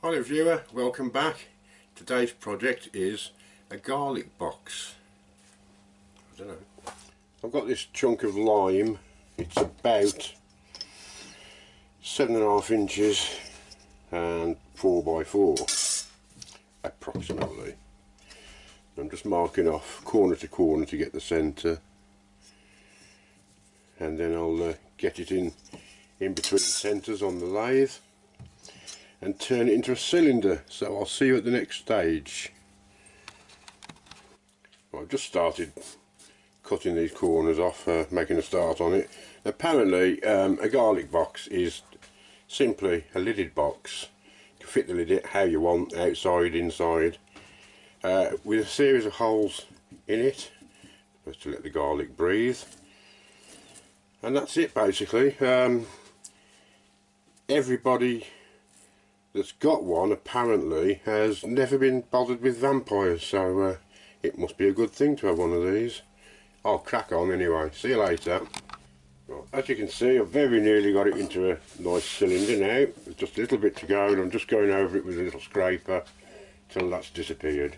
Hello viewer, welcome back. Today's project is a garlic box. I don't know. I've got this chunk of lime. It's about 7.5 inches and 4x4 approximately. I'm just marking off corner to corner to get the centre, and then I'll get it in between centres on the lathe and turn it into a cylinder. So I'll see you at the next stage. Well, I've just started cutting these corners off, making a start on it. Apparently a garlic box is simply a lidded box. You can fit the lid how you want, outside, inside, with a series of holes in it just to let the garlic breathe, and that's it basically. Everybody that's got one apparently has never been bothered with vampires, so it must be a good thing to have one of these. I'll crack on anyway, see you later. Well, as you can see, I've very nearly got it into a nice cylinder now. There's just a little bit to go, and I'm just going over it with a little scraper till that's disappeared.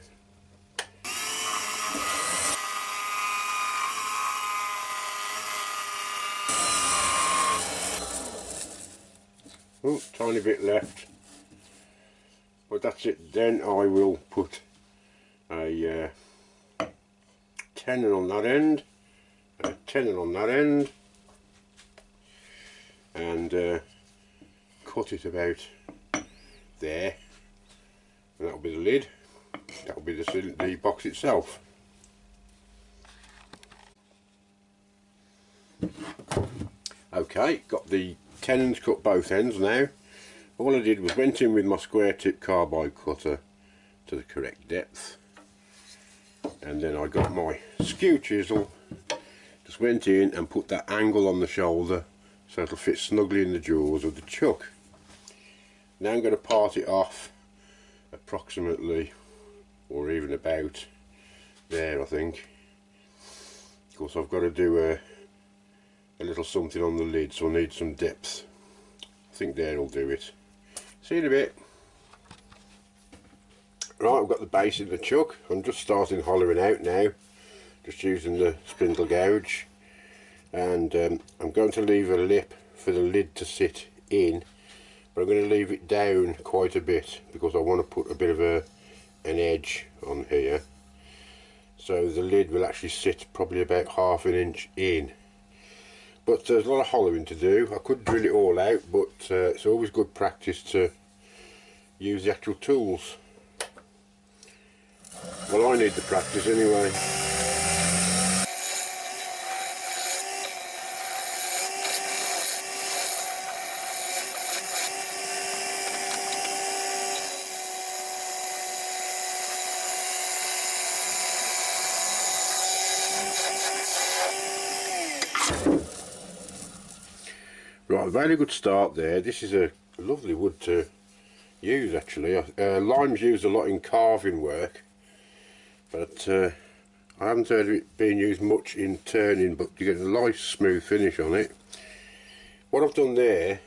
Oh, tiny bit left. But that's it. Then I will put a tenon on that end, a tenon on that end, and cut it about there, and that'll be the lid. That'll be the box itself. Okay, got the tenons cut both ends now. All I did was went in with my square tip carbide cutter to the correct depth, and then I got my skew chisel, just went in and put that angle on the shoulder so it'll fit snugly in the jaws of the chuck. Now I'm going to part it off approximately, or even about there I think. Of course I've got to do a little something on the lid, so I need some depth. I think there'll do it. See you in a bit. Right, I've got the base of the chuck. I'm just starting hollowing out now, just using the spindle gouge, and I'm going to leave a lip for the lid to sit in, but I'm going to leave it down quite a bit because I want to put a bit of an edge on here, so the lid will actually sit probably about 1/2 inch in. But there's a lot of hollowing to do. I could drill it all out, but it's always good practice to use the actual tools. Well, I need the practice anyway. Right, a very good start there. This is a lovely wood to use actually. Lime's used a lot in carving work, but I haven't heard of it being used much in turning, but you get a nice smooth finish on it. What I've done there,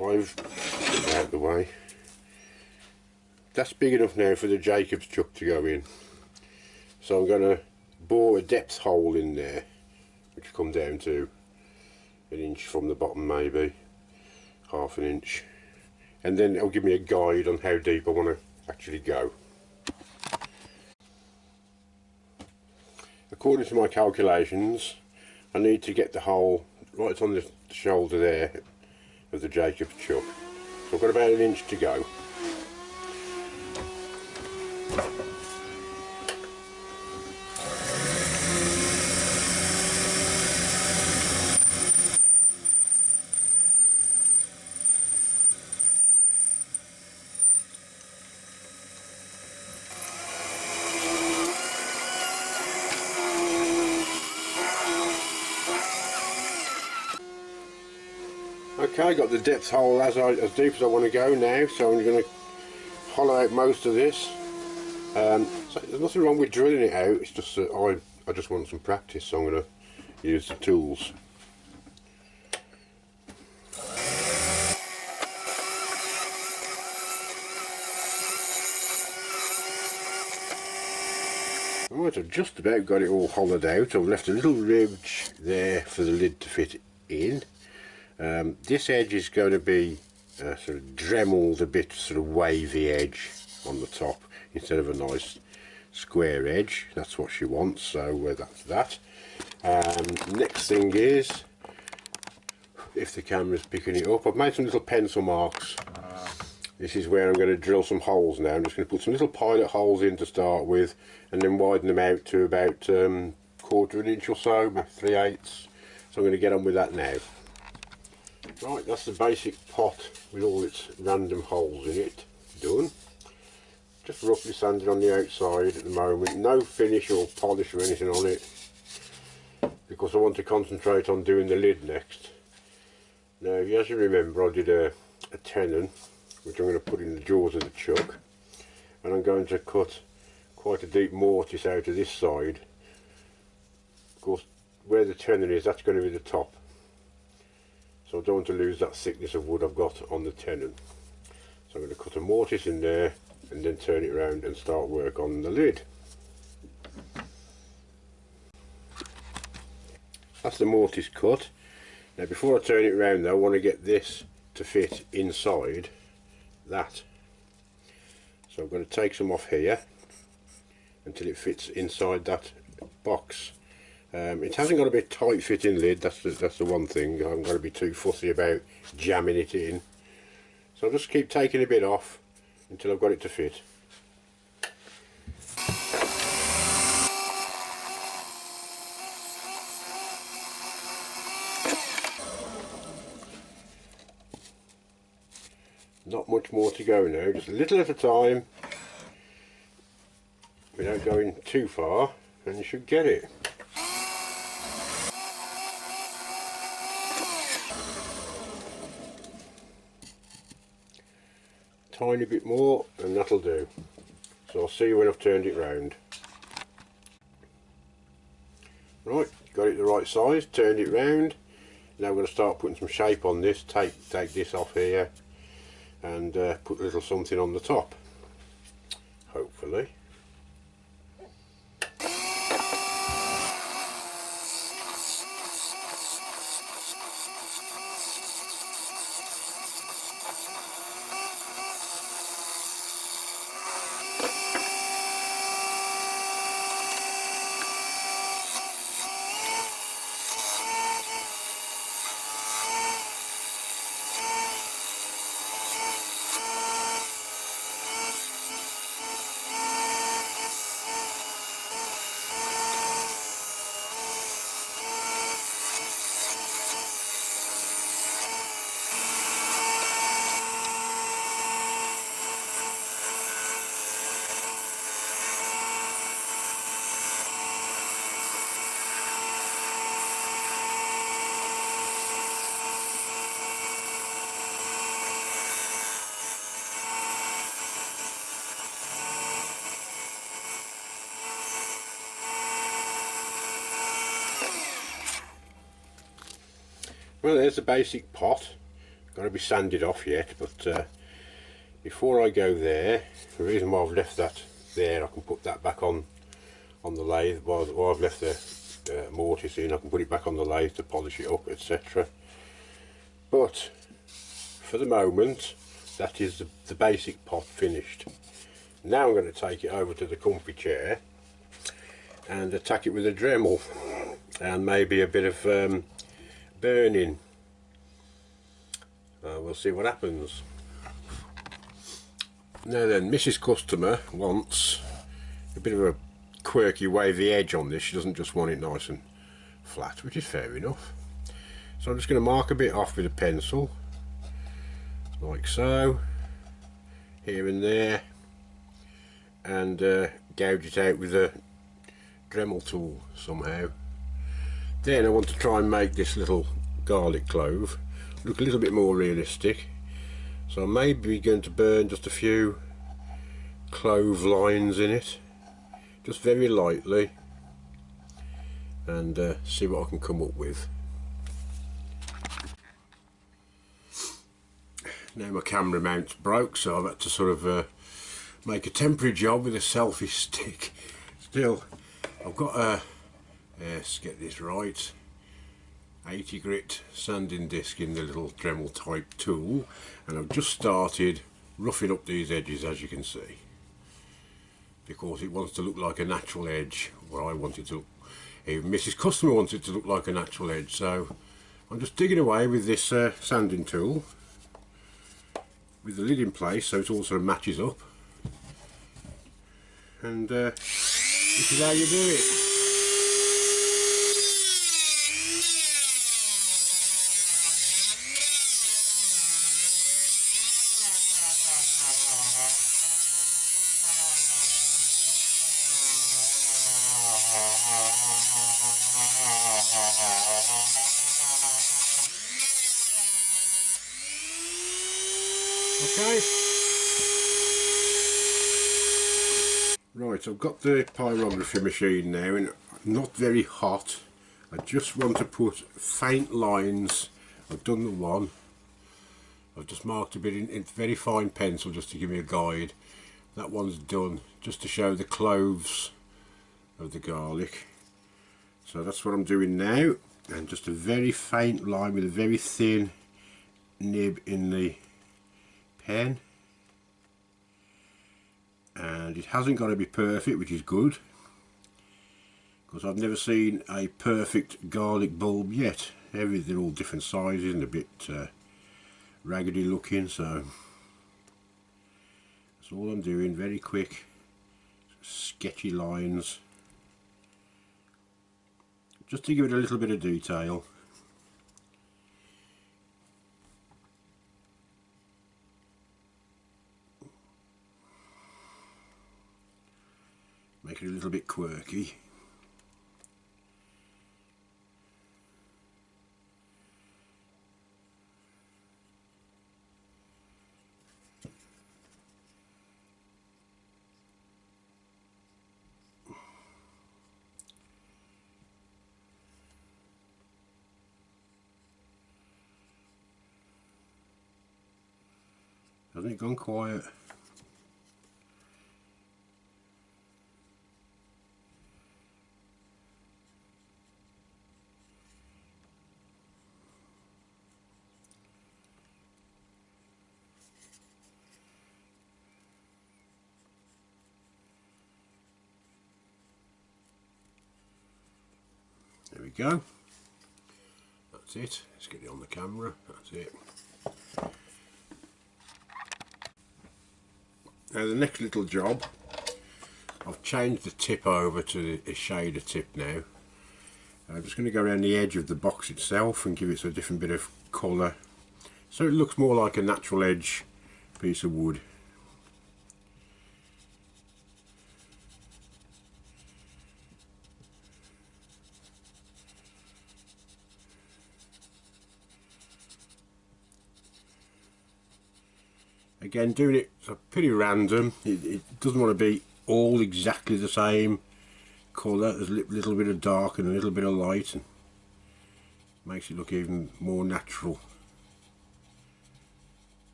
I've put it out of the way. That's big enough now for the Jacob's chuck to go in. So I'm going to bore a depth hole in there, which will come down to 1 inch from the bottom, maybe 1/2 inch, and then it'll give me a guide on how deep I want to actually go. According to my calculations, I need to get the hole right on the shoulder there of the Jacob's chuck, so I've got about 1 inch to go. Okay, got the depth hole as deep as I want to go now, so I'm going to hollow out most of this. So there's nothing wrong with drilling it out, it's just that I just want some practice, so I'm going to use the tools. Right, I've just about got it all hollowed out. I've left a little ridge there for the lid to fit in. This edge is going to be sort of dremeled a bit, sort of wavy edge on the top instead of a nice square edge. That's what she wants, so that's that. Next thing is, if the camera's picking it up, I've made some little pencil marks. This is where I'm going to drill some holes now. I'm just going to put some little pilot holes in to start with, and then widen them out to about 1/4 inch or so, about 3/8. So I'm going to get on with that now. Right, that's the basic pot with all its random holes in it done. Just roughly sanded on the outside at the moment. No finish or polish or anything on it, because I want to concentrate on doing the lid next. Now, as you remember, I did a tenon, which I'm going to put in the jaws of the chuck, and I'm going to cut quite a deep mortise out of this side. Of course, where the tenon is, that's going to be the top, so I don't want to lose that thickness of wood I've got on the tenon. So I'm going to cut a mortise in there and then turn it around and start work on the lid. That's the mortise cut. Now, before I turn it around though, I want to get this to fit inside that. So I'm going to take some off here until it fits inside that box. It hasn't got a bit tight fitting lid, that's the one thing. I haven't got to be too fussy about jamming it in. So I'll just keep taking a bit off until I've got it to fit. Not much more to go now, just a little at a time, without going too far, and you should get it. Tiny bit more and that'll do. So I'll see you when I've turned it round. Right, got it the right size, turned it round. Now I'm going to start putting some shape on this. Take this off here and put a little something on the top, hopefully. Well, there's the basic pot. Got to be sanded off yet, but before I go there, the reason why I've left that there, I can put that back on the lathe. While I've left the mortise in, I can put it back on the lathe to polish it up, etc. But for the moment, that is the basic pot finished. Now I'm going to take it over to the comfy chair and attack it with a Dremel and maybe a bit of burning. We'll see what happens. Now then, Mrs. Customer wants a bit of a quirky wavy edge on this. She doesn't just want it nice and flat, which is fair enough. So I'm just going to mark a bit off with a pencil, like so, here and there, and gouge it out with a Dremel tool somehow. Then I want to try and make this little garlic clove look a little bit more realistic, so I'm maybe going to burn just a few clove lines in it, just very lightly, and see what I can come up with. Now my camera mount's broke, so I've had to sort of make a temporary job with a selfie stick. It's still, I've got a, let's get this right, 80 grit sanding disc in the little Dremel type tool, and I've just started roughing up these edges, as you can see, because it wants to look like a natural edge. Well, I want it to look, even Mrs. Customer wants it to look like a natural edge, so I'm just digging away with this sanding tool with the lid in place so it all sort of matches up, and this is how you do it. Okay. Right, I've got the pyrography machine now, and not very hot. I just want to put faint lines. I've done the one. I've just marked a bit in very fine pencil just to give me a guide. That one's done just to show the cloves of the garlic. So that's what I'm doing now, and just a very faint line with a very thin nib in the pen. And it hasn't got to be perfect, which is good, because I've never seen a perfect garlic bulb yet. They're all different sizes and a bit raggedy looking, so that's all I'm doing. Very quick sketchy lines just to give it a little bit of detail. Make it a little bit quirky. Hasn't it gone quiet? There we go. That's it. Let's get it on the camera. That's it. Now the next little job, I've changed the tip over to a shader tip now. I'm just going to go around the edge of the box itself and give it a different bit of colour, so it looks more like a natural edge piece of wood. Again, doing it pretty random. It doesn't want to be all exactly the same colour. There's a little bit of dark and a little bit of light, and makes it look even more natural.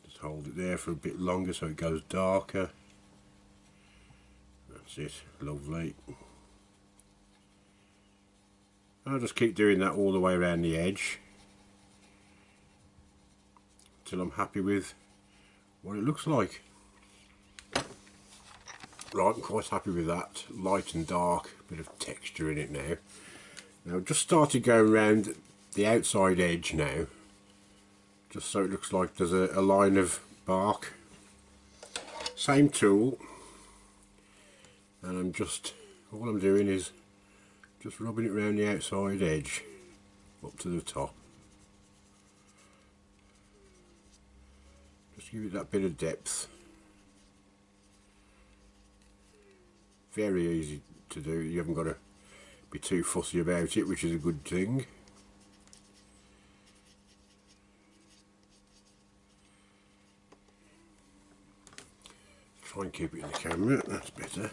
Just hold it there for a bit longer so it goes darker. That's it, lovely. I'll just keep doing that all the way around the edge till I'm happy with what it looks like. Right, I'm quite happy with that. Light and dark, bit of texture in it now. Now I've just started going around the outside edge now, just so it looks like there's a line of bark. Same tool, and all I'm doing is just rubbing it around the outside edge up to the top. Just give it that bit of depth. Very easy to do. You haven't got to be too fussy about it, which is a good thing. Try and keep it in the camera, that's better.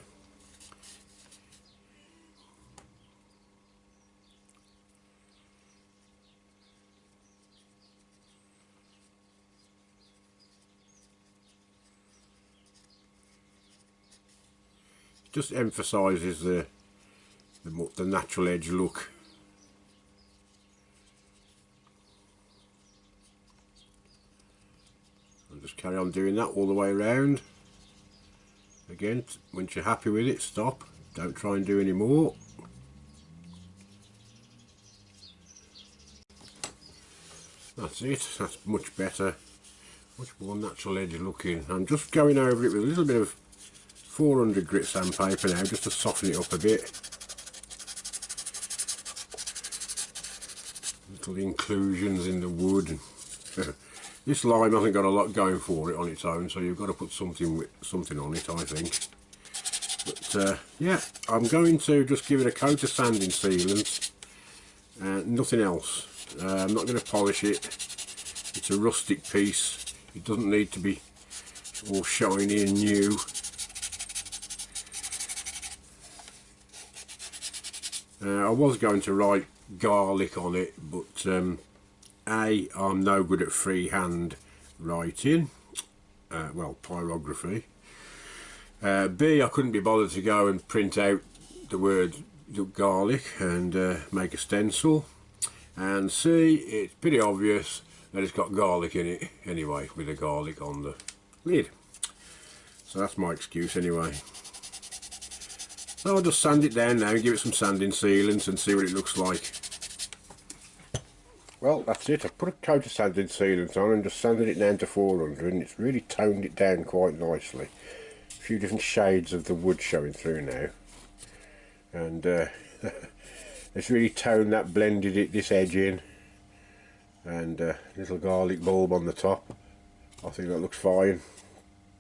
just emphasises the natural edge look. I'll just carry on doing that all the way around. Again, once you're happy with it, stop. Don't try and do any more. That's it. That's much better. Much more natural edge looking. I'm just going over it with a little bit of 400 grit sandpaper now, just to soften it up a bit. Little inclusions in the wood. This lime hasn't got a lot going for it on its own, so you've got to put something on it, I think. But yeah, I'm going to just give it a coat of sanding sealant, nothing else. I'm not going to polish it. It's a rustic piece. It doesn't need to be all shiny and new. I was going to write garlic on it, but A, I'm no good at freehand writing, well, pyrography. B, I couldn't be bothered to go and print out the word garlic and make a stencil. And C, it's pretty obvious that it's got garlic in it anyway, with the garlic on the lid. So that's my excuse anyway. So I'll just sand it down now and give it some sanding sealant and see what it looks like. Well, that's it. I've put a coat of sanding sealant on and just sanded it down to 400, and it's really toned it down quite nicely. A few different shades of the wood showing through now. And it's really toned that, blended it, this edge in. And little garlic bulb on the top. I think that looks fine.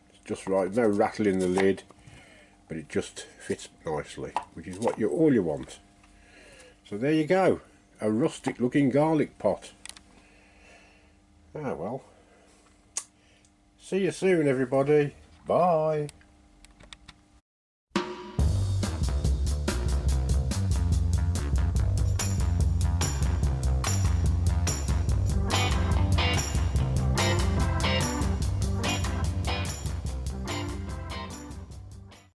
It's just right. No rattle in the lid, but it just fits nicely, which is what all you want. So there you go. A rustic looking garlic pot. Ah well. See you soon everybody. Bye.